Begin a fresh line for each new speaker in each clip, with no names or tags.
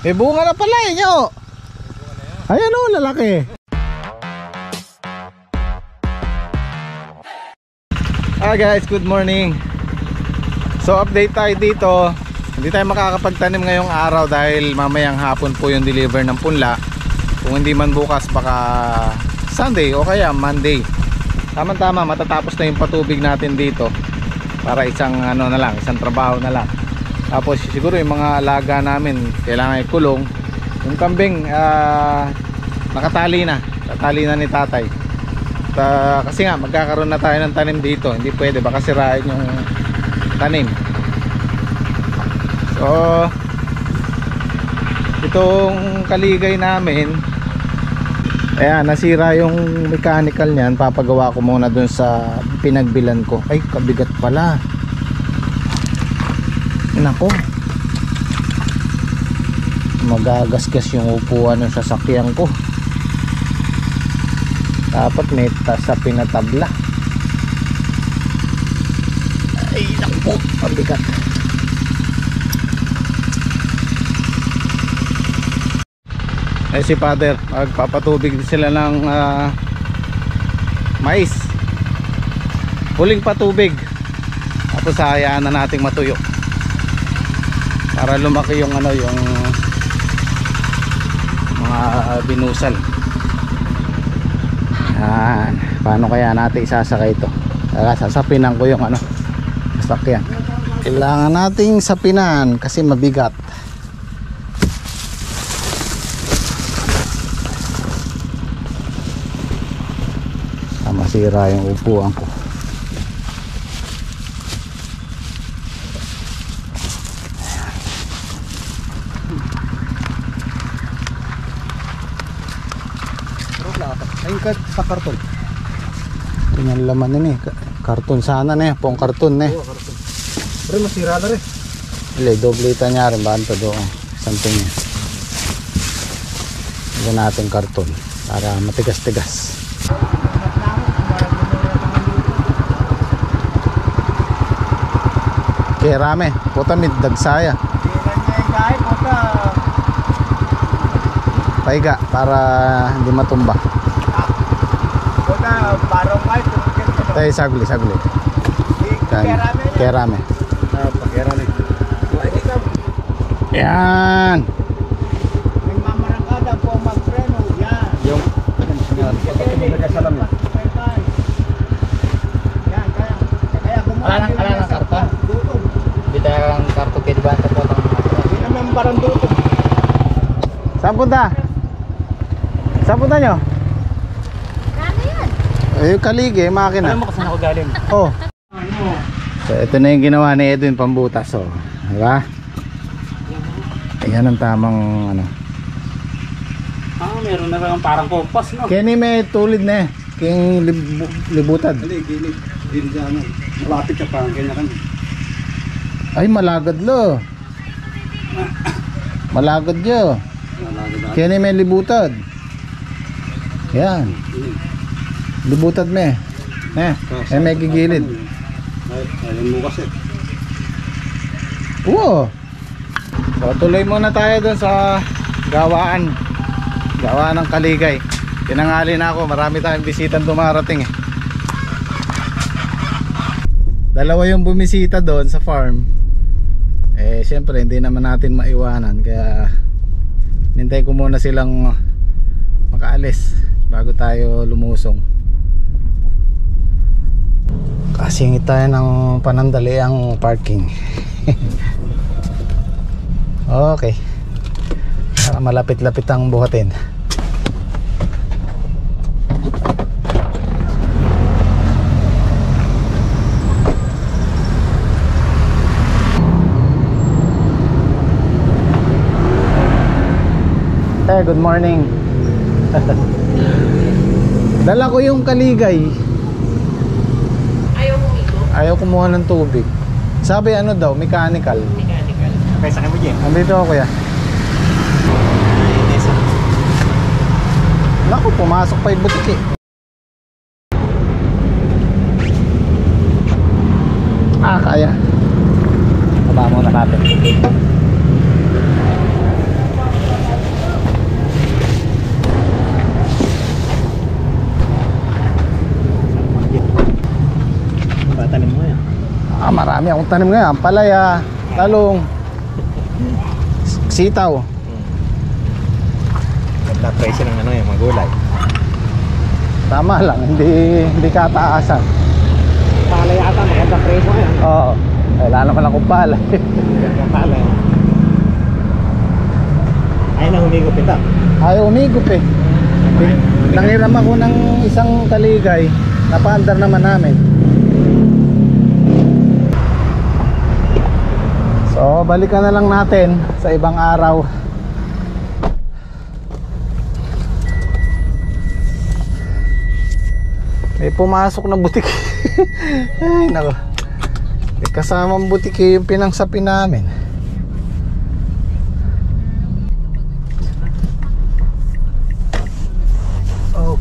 May bunga na pala eh nyo. Ayan o, lalaki. Ah guys, good morning. So update tayo dito. Hindi tayo makakapagtanim ngayong araw dahil mamayang hapon po yung deliver ng punla. Kung hindi man bukas baka Sunday o kaya Monday. Tama-tama, matatapos na yung patubig natin dito para isang ano na lang, isang trabaho na lang. Tapos siguro yung mga alaga namin kailangan ikulong. Yung kambing nakatali na, tatali na ni tatay. Kasi nga magkakaroon na tayo ng tanim dito. Hindi pwede, baka sirain yung tanim. So itong kaligay namin, ayan, nasira yung mechanical niyan. Papagawa ko muna dun sa pinagbilan ko. Ay, kabigat pala. Nako, magagasgas yung upuan ng sasakyan ko. Dapat may sa pinatabla. Ay, nako, kabigat. Eh si father, magpapatubig sila ng mais. Huling patubig. Tapos hayaan na nating matuyo para lumaki yung ano, yung mga binusal. Yan. Paano kaya natin isasakay ito? Sasapinan ko yung ano, sasakyan. Kailangan nating sapinan kasi mabigat. Masira yung upuan ko. Ay, sa karton. Tingnan laman na eh. Karton sana na eh. Pong karton na eh.
Pero masira na rin.
Hindi, doblita niya rin. Banto doon. Something niya. Ito natin karton. Para matigas-tigas. Kaya rame, puta mid dagsaya. Paiga para hindi matumba.
Puta parang kahit
tayo sagli. Kaya rame. Yan.
May mamarangkada po magpreno. Yan.
Yung
Yan, kaya gumawa ng karton.
Bitang karton kayo diba?
Hindi naman parang duto.
Saan punta? Saan punta nyo?
Ano yan?
Yung kalige, makina.
Alam mo kasi ako galing.
Oh. So ito na yung ginawa ni Edwin pambutas. Oh. Diba? Ayan ang tamang ano.
Meron na lang parang kompas, no?
Kenny may tulid na eh. King libutad.
Gilid dyan. Malapit ka parang ganyan.
Ay malagad lo. Malagad yo. Kenny may libutad. Yan. Libutad me. May gigilid.
Ayun mo kasi.
Oo. So tuloy muna tayo dun sa gawaan ng kaligay. Tinangali na ako, marami tayong bisitang dumarating eh. Dalawa yung bumisita doon sa farm. Eh syempre hindi naman natin maiwanan, kaya nintay ko muna silang makaalis bago tayo lumusong. Kasingit tayo ng panandaliang parking. Okay, para malapit-lapit ang buhatin. Hey, good morning. Dala ko yung kaligay.
Ayaw mong ito?
Ayaw kumuha ng tubig. Sabi ano daw, mechanical.
Mechanical.
Okay, sakay mo dyan.
Andito ako kuya. Naku, pumasok pa yung butik eh. Kaya. Baba muna natin. Dami akong tanim ngayon. Palaya, talong, sitaw.
Ganda presyo ng ano yung mga gulay.
Tama lang, hindi kataasan.
Pala yata, maganda preso ngayon.
Oo. Wala naman akong pala.
Ganda pala. Ay na humigop ito.
Ayaw umigop eh. Nangiram ako ng isang kaligay. Napaandar naman namin. So balikan na lang natin sa ibang araw. May pumasok na butik. Ay nako. May kasamang butik yung pinangsapi namin.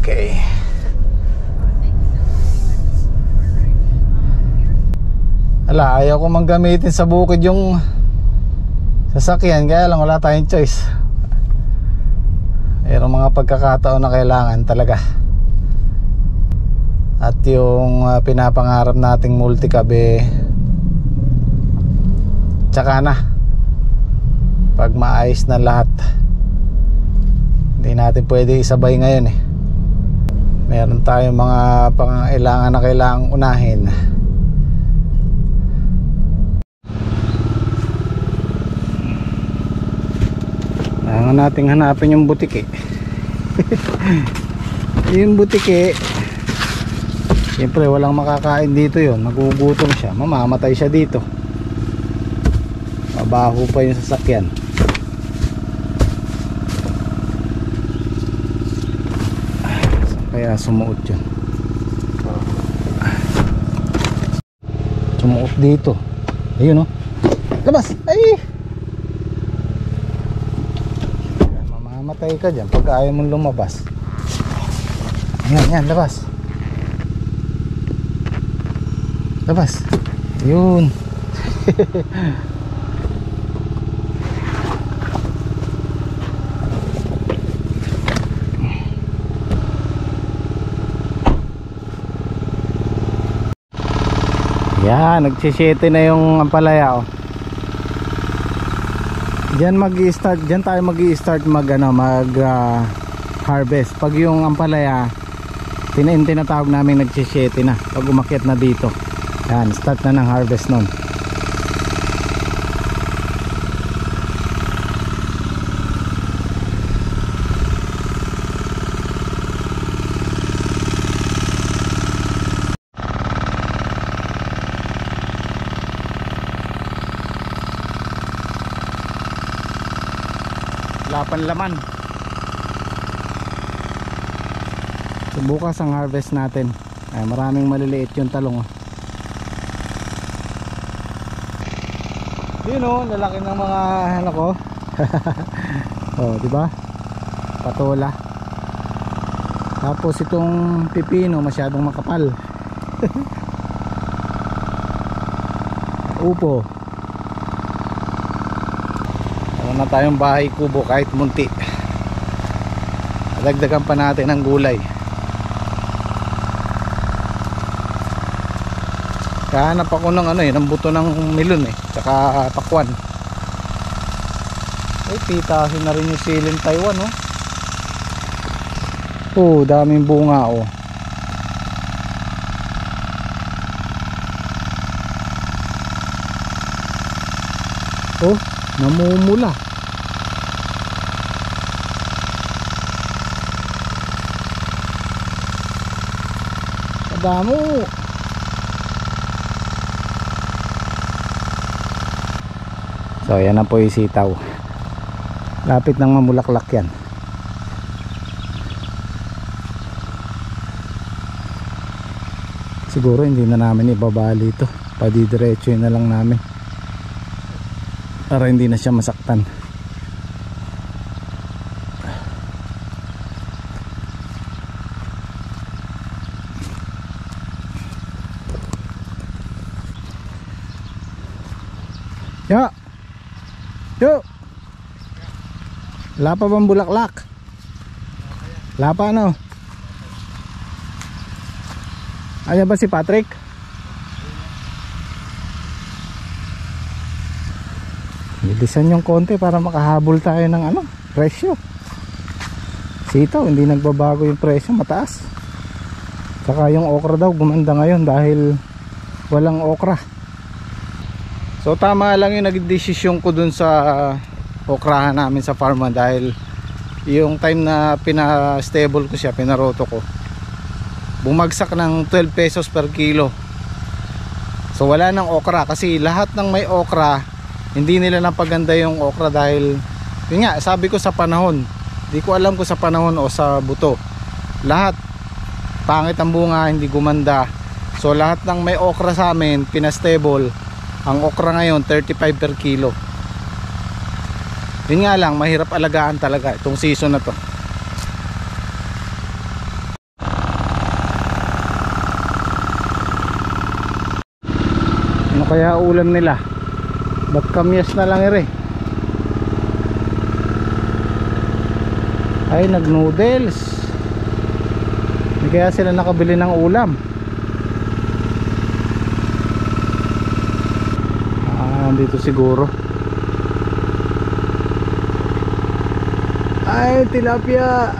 Okay. Ala, ayaw ko mang gamitin sa bukid yung sasakyan, kaya lang wala tayong choice. Mayroong mga pagkakataon na kailangan talaga. At yung pinapangarap nating multicab tsaka na pag maayos na lahat. Hindi natin pwede isabay ngayon meron tayong mga pangangailangan na kailangang unahin. Kailangan nating hanapin yung butike. Yung butike, siyempre walang makakain dito yon, magugutom siya, mamamatay siya dito. Mabaho pa yung sasakyan. Kaya sumuot yun. Sumuot dito. Ayun labas. Ay, mamamatay ka dyan pag ayaw mong lumabas. Yan, labas. Labas. Yun. Yan, nagsisete na yung ampalaya Diyan mag-i-start, diyan tayo mag-i-start mag harvest. Pag yung ampalaya tinatawag namin nagsisete na. Pag umakyat na dito. Yan, start na ng harvest nun. Lapan laman. So bukas ang harvest natin. Ay, maraming maliliit yung talong Yun lalaki ng mga ano ko. Di ba? Patola. Tapos itong pipino masyadong makapal. Upo. Na tayong bahay kubo kahit munti. Dagdagan pa natin ng gulay. Kahanap ako ng ng buto ng melon tsaka pakwan. Ay, pitasin na rin yung siling Taiwan daming bunga namumula. Damo. So yan na po yung sitaw. Lapit nang mamulaklak yan. Siguro hindi na namin ibabali ito. Padidiretso na lang namin para hindi na siya masaktan. Yo. Wala pa bang bulaklak? Wala pa Ayan ba si Patrick? Bilisan yung konti para makahabol tayo ng ano, presyo. Sitaw, hindi nagbabago yung presyo, mataas. Saka yung okra daw gumanda ngayon dahil walang okra. So tama lang yung nagdesisyon ko dun sa okrahan namin sa farma, dahil yung time na pina-stable ko siya, pinaroto ko, bumagsak ng 12 pesos per kilo. So wala nang okra, kasi lahat ng may okra hindi nila napaganda yung okra dahil yun nga, sabi ko sa panahon, di ko alam kung sa panahon o sa buto, lahat pangit ang bunga, hindi gumanda. So lahat ng may okra sa amin pina-stable, ang okra ngayon 35 per kilo. Yun nga lang, mahirap alagaan talaga itong season na to. Ano kaya ulam nila? Ba't kamyas na lang ere? Ay, nag noodles. Hindi kaya sila nakabili ng ulam. Dito siguro. Ay, tilapia.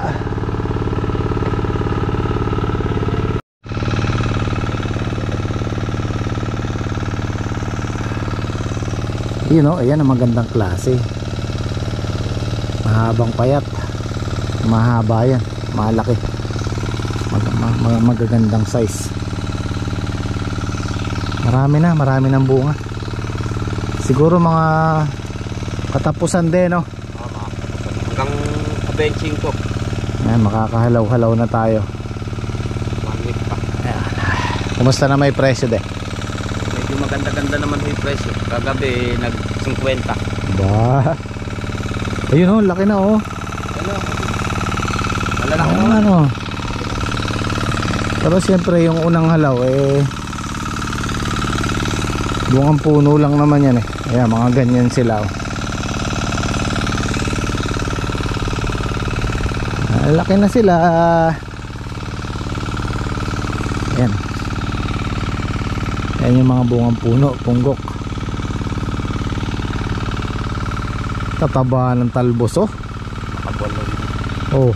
Yun o, ayan ang magandang klase. Mahabang payat. Mahaba yan, malaki. Magagandang size. Marami ng bunga. Siguro mga katapusan din, no?
Hanggang benching ko.
Ayan, makakahalaw-halaw na tayo.
1 week pa.
Ayan. Kumusta na may presyo de?
Medyo maganda-ganda naman yung presyo. Kagabi nag-50.
Ba? Ayun oh, laki na oh.
Ano? Malalaki
Ayun,
naman.
ano. Pero siyempre yung unang halaw bungang puno lang naman yan Ayan, mga ganyan sila oh. Laki na sila. Ayan. Ayan yung mga bungang puno, punggok. Tataba ng talbos oh.
Nakabolong.
Oh.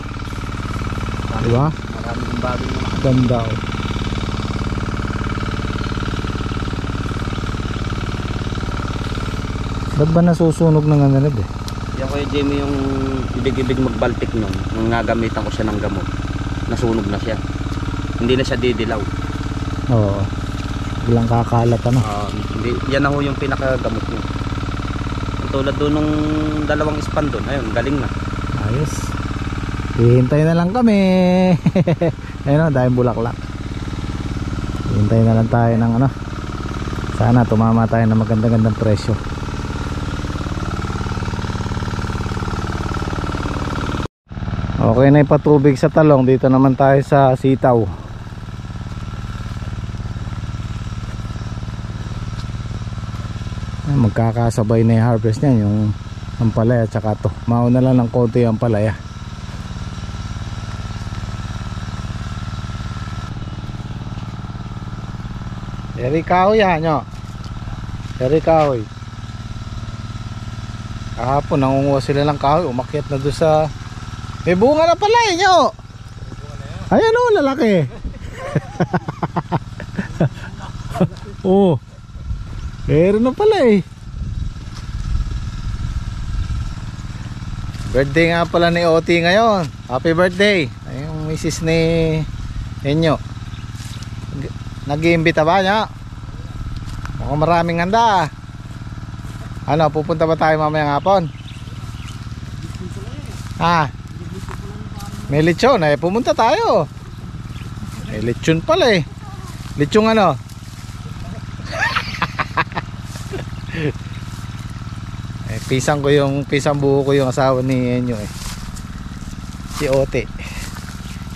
Diba?
Maraming bagay na
Ganda oh. Ba't ba nasusunog ng ananad
Yan ko yung Jamie yung ibig-ibig magbaltik nun. Nung nagamitan ko siya ng gamot, nasunog na siya. Hindi na siya didilaw.
Oo. Bilang kakalat ano.
Hindi, yan na ho yung pinakagamot niya. Tulad doon nung dalawang span doon, ayun, galing na.
Ayos. Hihintay na lang kami. Ayun o, dahil bulaklak. Hihintay na lang tayo ng ano. Sana tumama tayo ng maganda-gandang presyo. Okay na ipatubig sa talong. Dito naman tayo sa sitaw. Magkakasabay na yung harvest niyan, yung ampalaya at saka to. Mauna lang ng konti yung ampalaya. Eri kahoy nyo. Eri kahoy. Kahapon nangunguha sila ng kahoy, umakyat na doon sa... May bunga na pala nyo. Ayan o, lalaki. Oh, meron na pala Birthday nga pala ni Oti ngayon. Happy birthday. Ay, yung misis ni Enyo. Nag-iimbita ba niya? Mukhang maraming handa. Ano, pupunta ba tayo mamayang hapon? Ha? May lechon pumunta tayo. May lechon pala Lechon ano? Pisang buo ko yung asawa ni Enyo si Ote,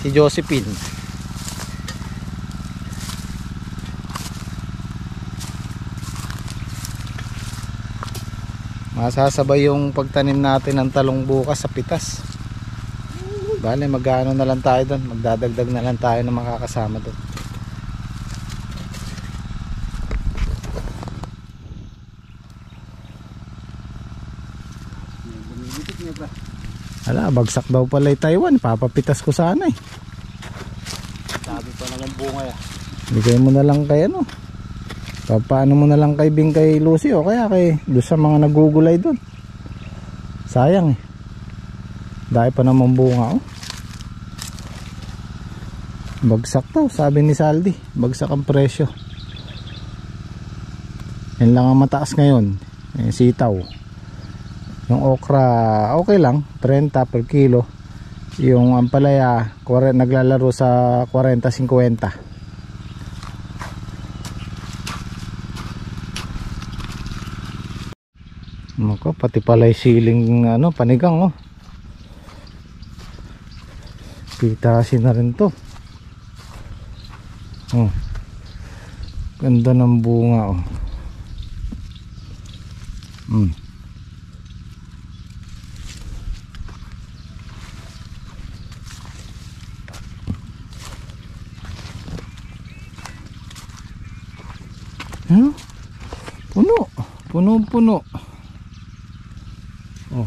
si Josephine. Masasabay yung pagtanim natin ng talong bukas sa pitas. Bale, mag-ano na lang tayo doon, magdadagdag na lang tayo ng makakasama doon. Ala, bagsak daw pala yung Taiwan. Papapitas ko sana eh.
Sabi pa naman bunga ya.
Bigay mo na lang kay ano. Paano mo na lang kay Bing kay Lucy o kaya kay doon sa mga nagugulay doon. Sayang eh. Dahil pa naman bunga oh. Bagsak daw, sabi ni Saldi. Bagsak ang presyo. Yan lang ang mataas ngayon. Sitaw. Yung okra okay lang, 30 per kilo. Yung ampalaya naglalaro sa 40-50. Nako, pati pala yung siling ano, panigang oh. Pitasin na rin to. Oh. Ganda ng bunga oh. Huh? Puno. Oh.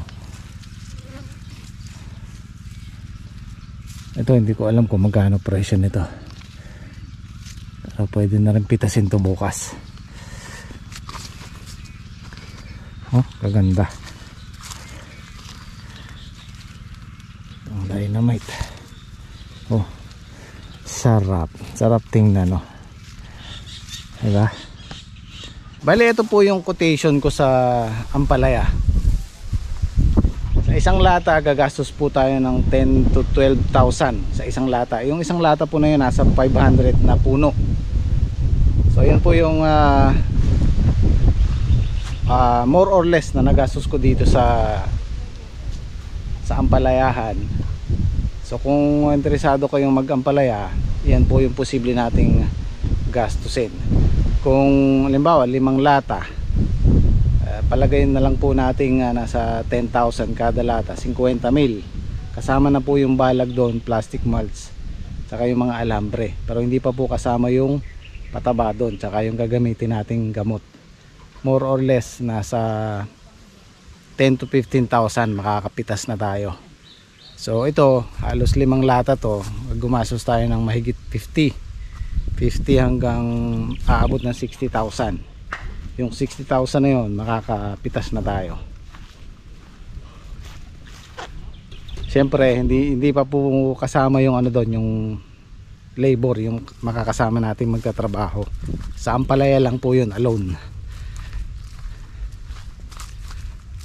Ito hindi ko alam kung magkano presyo nito. Pero pwede na rin pitasin to bukas. Oh, kaganda. Ang dynamite. Oh. Sarap tingnan oh. Diba? Bali ito po yung quotation ko sa ampalaya. Sa isang lata gagastos po tayo ng 10 to 12,000 sa isang lata. Yung isang lata po na yun nasa 500 na puno. So yun po yung more or less na nagastos ko dito sa ampalayahan. So kung interesado kayong mag-ampalaya, yan po yung posible nating gastusin. Kung halimbawa 5 lata, palagayin na lang po nating nasa 10,000 kada lata, 50 mil. Kasama na po yung balag doon, plastic mulch, saka yung mga alambre. Pero hindi pa po kasama yung pataba doon, saka yung gagamitin nating gamot. More or less nasa 10 to 15,000 makakapitas na tayo. So ito, halos 5 lata to, gumastos tayo ng mahigit 50 hanggang aabot ng 60,000. Yung 60,000 na yun makakapitas na tayo. Siyempre hindi pa po kasama yung ano doon, yung labor, yung makakasama natin magtatrabaho. Sa ampalaya lang po yun alone.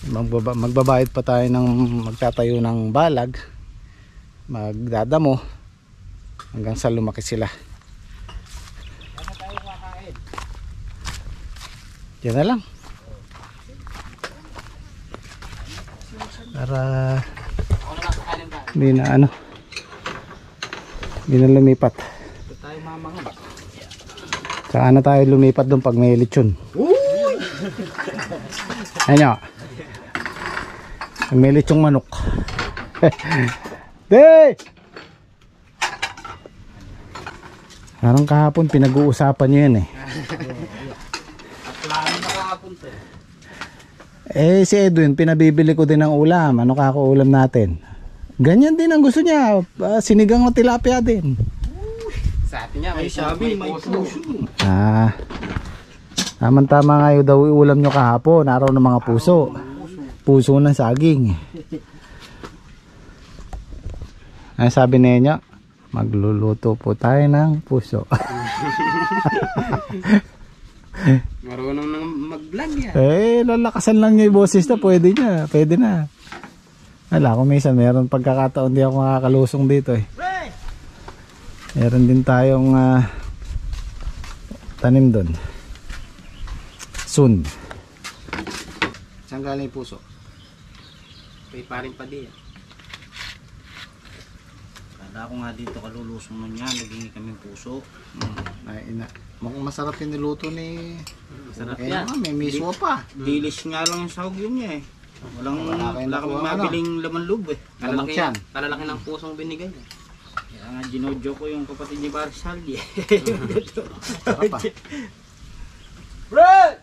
Magbabayad pa tayo ng magtatayo ng balag, magdadamo hanggang sa lumaki sila. Yan na lang para hindi na lumipat. Saka na tayo lumipat doon pag may lechon. Ano? Pag may lechong manok. Dey! Parang kahapon pinag-uusapan nyo yan eh. Si Edwin, pinabibili ko din ng ulam. Ano kako-ulam natin? Ganyan din ang gusto niya. Sinigang na tilapia din.
Sa atin niya, may sabi, may puso.
Tama-tama nga daw ulam nyo kahapon. Araw ng mga puso. Puso ng saging. Ay, sabi niya, magluluto po tayo ng puso.
Marunong nang mag-vlog yan.
Lalakasan lang niya yung boses na. Pwede na. Wala, kung minsan meron pagkakataon di ako makakalusong dito eh. Meron din tayong tanim doon. Soon. Saan galing yung puso?
May paring pa di yan. Kada ako nga dito kalulusong nun yan, naging kaming puso.
Mukhang masarap yung niluto ni...
Masarap yan.
May miswa pa.
Dilis nga lang yung sahog yun niya eh. Wala kami mabiling laman loob eh. Kalalaki ng pusong binigay. Kaya nga ginodyo ko yung kapatid ni Baris Saldi.
Sarap pa.
Brad!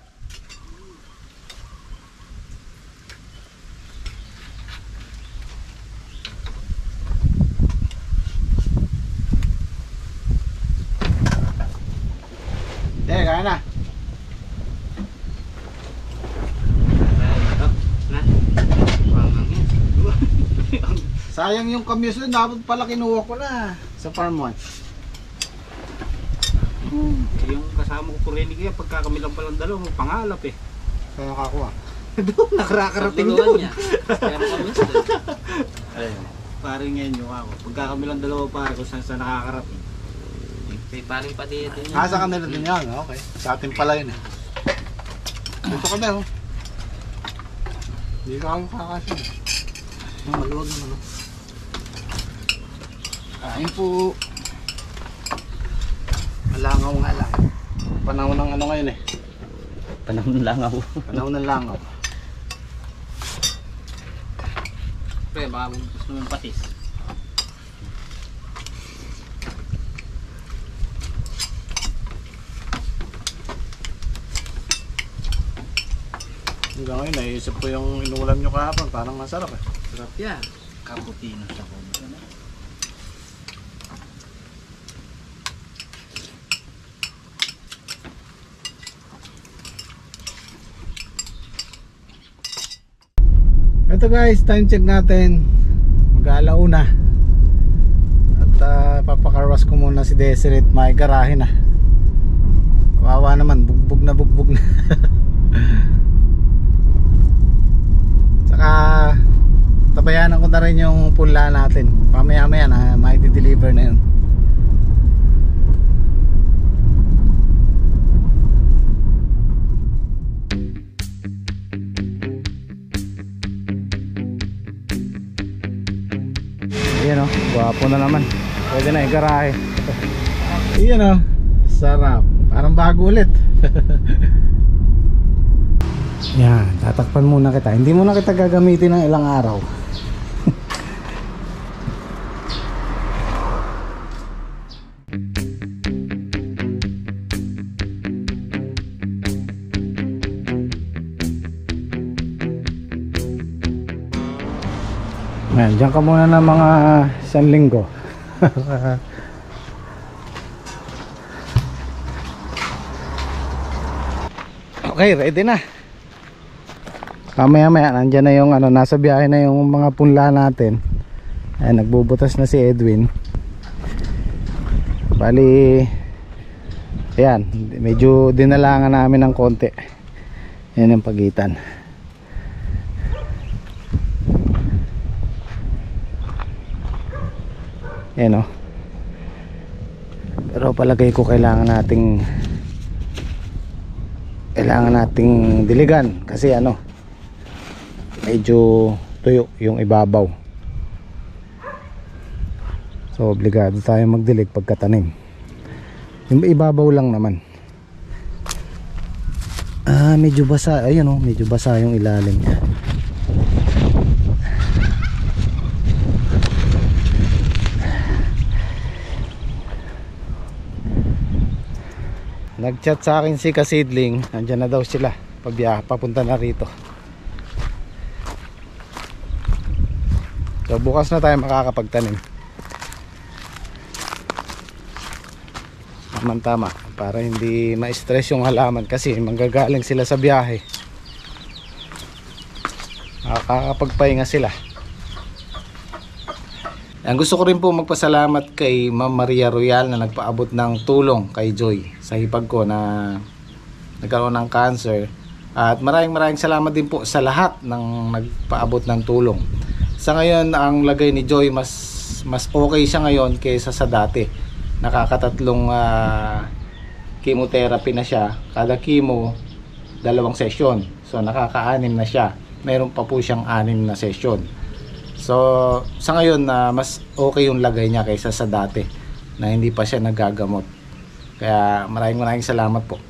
Sayang yung kamyos doon, dapat pala kinuha ko na sa farm 1.
Yung kasama ko rin kaya pagka kami lang palang dalawa, pangalap eh.
Kaya nakakuha.
Doon, nakakarating doon. Pero kami doon.
Ayun.
Paring ngayon yung ako. Pagka kami lang dalawa pare kung saan sa nakakarating. May paring pa dito yun.
Sa kanila din yan, okay. Sa atin pala yun eh. Dito ka na oh. Hindi ka kami kakasya.
Maluwag naman oh.
Kain po. Malangaw nga lang. Panahon ng ano ngayon eh.
Panahon lang ako.
Panahon ng langaw.
Pre, baka gusto mo yung patis.
Hanggang ngayon, naisip ko yung inulam nyo kahapon. Parang masarap eh.
Sarap yan. Cappuccino sa ko.
Ito guys, time check natin. Mag-alauna. At papakarwas ko muna si Deseret. May garahe na. Kawawa naman, bugbog na bugbog na. Saka tabayanan ko na rin yung punla natin. Mamaya maya na may deliver na yun. Ayan o, guwapo na naman. Pwede na i-garahe. Ayan o, sarap. Parang bago ulit. Yan, tatakpan muna kita. Hindi muna kita gagamitin ng ilang araw. Ayan, dyan ka muna ng mga 1 linggo. Okay, ready na. Mamaya maya, nandyan na yung ano, nasa biyahe na yung mga punla natin. Ayan, nagbubutas na si Edwin. Bali, ayan, medyo dinalangan namin ng konti. Ayan yung pagitan. Ayan o. Pero palagay ko kailangan nating diligan kasi ano, medyo tuyo yung ibabaw. So obligado tayo magdilig pagkatanim. Yung ibabaw lang naman. Medyo basa. Ayun o, medyo basa yung ilalim niya. Nag-chat sa akin si Kasidling, nandiyan na daw sila, papunta na rito. So bukas na tayo makakapagtanim. Tama, para hindi ma-stress yung halaman kasi manggagaling sila sa biyahe. Makakapagpahinga sila. Ang gusto ko rin po magpasalamat kay Ma'am Maria Royal na nagpaabot ng tulong kay Joy sa hipag ko na nagkaroon ng cancer. At maraming salamat din po sa lahat ng nagpaabot ng tulong. Sa ngayon, ang lagay ni Joy mas okay siya ngayon kaysa sa dati. Nakakatatlong chemotherapy na siya. Kada chemo, 2 session. So nakaka-6 na siya. Meron pa po siyang 6 na session. So sa ngayon mas okay yung lagay niya kaysa sa dati na hindi pa siya nagagamot. Kaya maraming salamat po.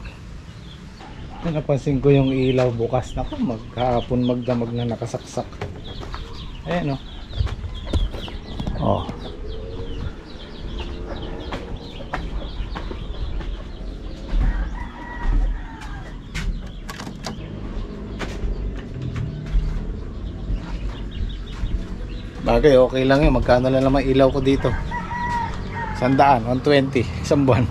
Napansin ko yung ilaw bukas. Naku, maghapon magdamag na nakasaksak. Ayan o. Oh. Bagay, okay lang yun. Magkano lang naman ilaw ko dito? 100, 120, isang buwan.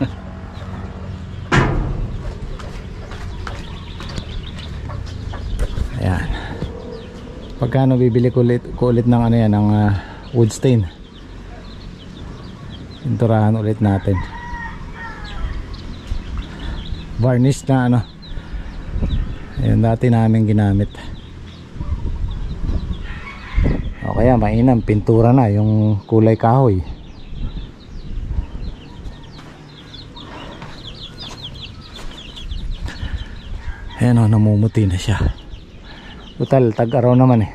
Ayan. Pagkano bibili ko ulit ng ano yan, ng wood stain. Pinturahan ulit natin. Varnish na ano. Ayun dati namin ginamit. O kaya mainam, pintura na yung kulay kahoy. Ayan o, namumuti na siya. Total, tag-araw naman eh.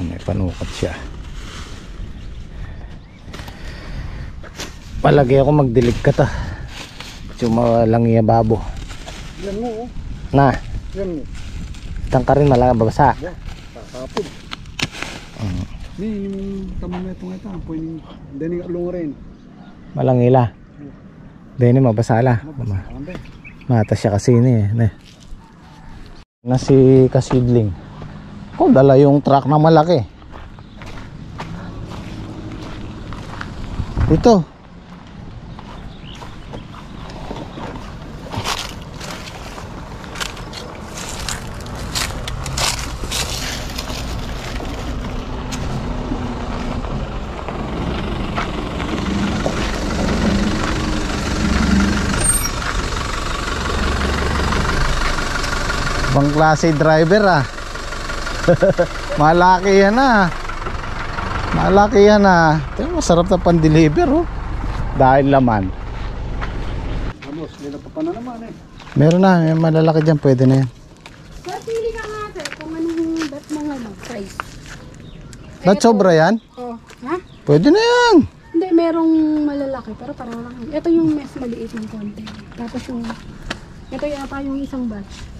Ayan, may panukat siya. Palagi ako magdilig ka ta. Sumalang iya babo.
Yan mo, oh.
Na,
Yan mo.
tangka rin malaga babasa.
Kakapod. Ni, yung tamang itong ito. Pwede, hindi along rin.
Malangila. Dini mabasala. Mata siya kasi ni eh. Na si kasidling. Oh, dala yung truck na malaki. Ito. Bang klase driver ah. Malaki yan ah. Malaki yan ah. Ito masarap na pan-deliver oh. Dahil laman.
Vamos, nila pa na naman eh.
Meron na, may malalaki dyan, pwede na yan.
Sir, pili ka nga sir kung anong bet mga price.
Ba't sobra yan?
Oh, ha?
Pwede na yan.
Hindi, merong malalaki pero parang lang. Ito yung mas maliit ng konti. Tapos yung, ito yata yung isang batch.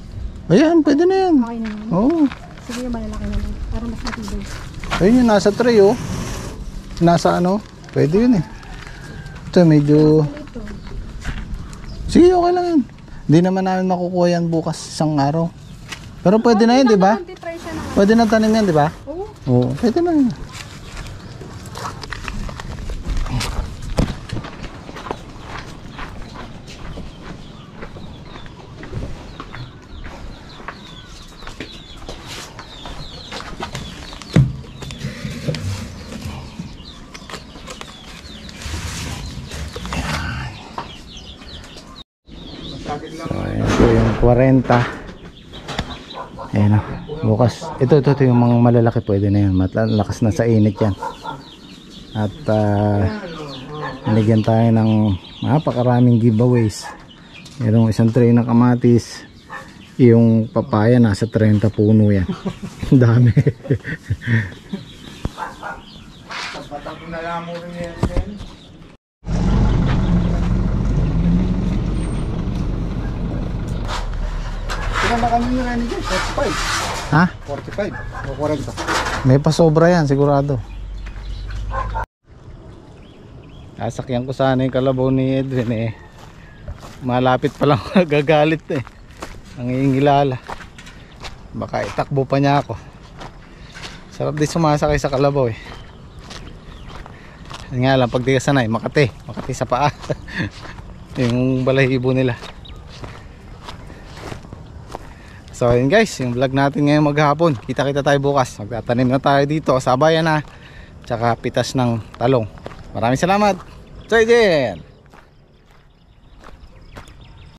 Ayan, pwede na yan.
Okay na yun.
Oo.
Sige yung malalaki na lang. Para mas matibay.
Ayun yun, nasa tray oh. Nasa ano, pwede yun eh. Ito medyo...
Ito.
Sige, okay lang yun. Hindi naman namin makukuha yan bukas isang araw. Pero pwede na yun, di ba?
Try siya na.
Pwede na tanim yan, di ba?
Oo.
Oo, pwede na yun. So, ayan po yung 40. Ayan o, bukas. Ito yung mga malalaki, pwede na yan. Malakas na sa init yan. At nilagyan tayo ng napakaraming giveaways. Merong isang tray ng kamatis. Yung papaya nasa 30 puno yan. Dami.
Kaya na kami nyo rin dyan, 45.
Ha?
45 o 40.
May pasobra yan sigurado. Sasakyan ko sana yung kalabaw ni Edwin eh. Malapit pa lang gagalit eh. Nangingilala. Baka itakbo pa niya ako. Sarap din sumasakay sa kalabaw eh. Yan nga lang pag di ka sanay, Makati sa paa. Yung balahibo nila. So yun guys, yung vlog natin ngayong maghapon. Kita-kita tayo bukas. Magtatanim na tayo dito sa bayan na. Tsaka pitas ng talong. Maraming salamat. Jai Jai!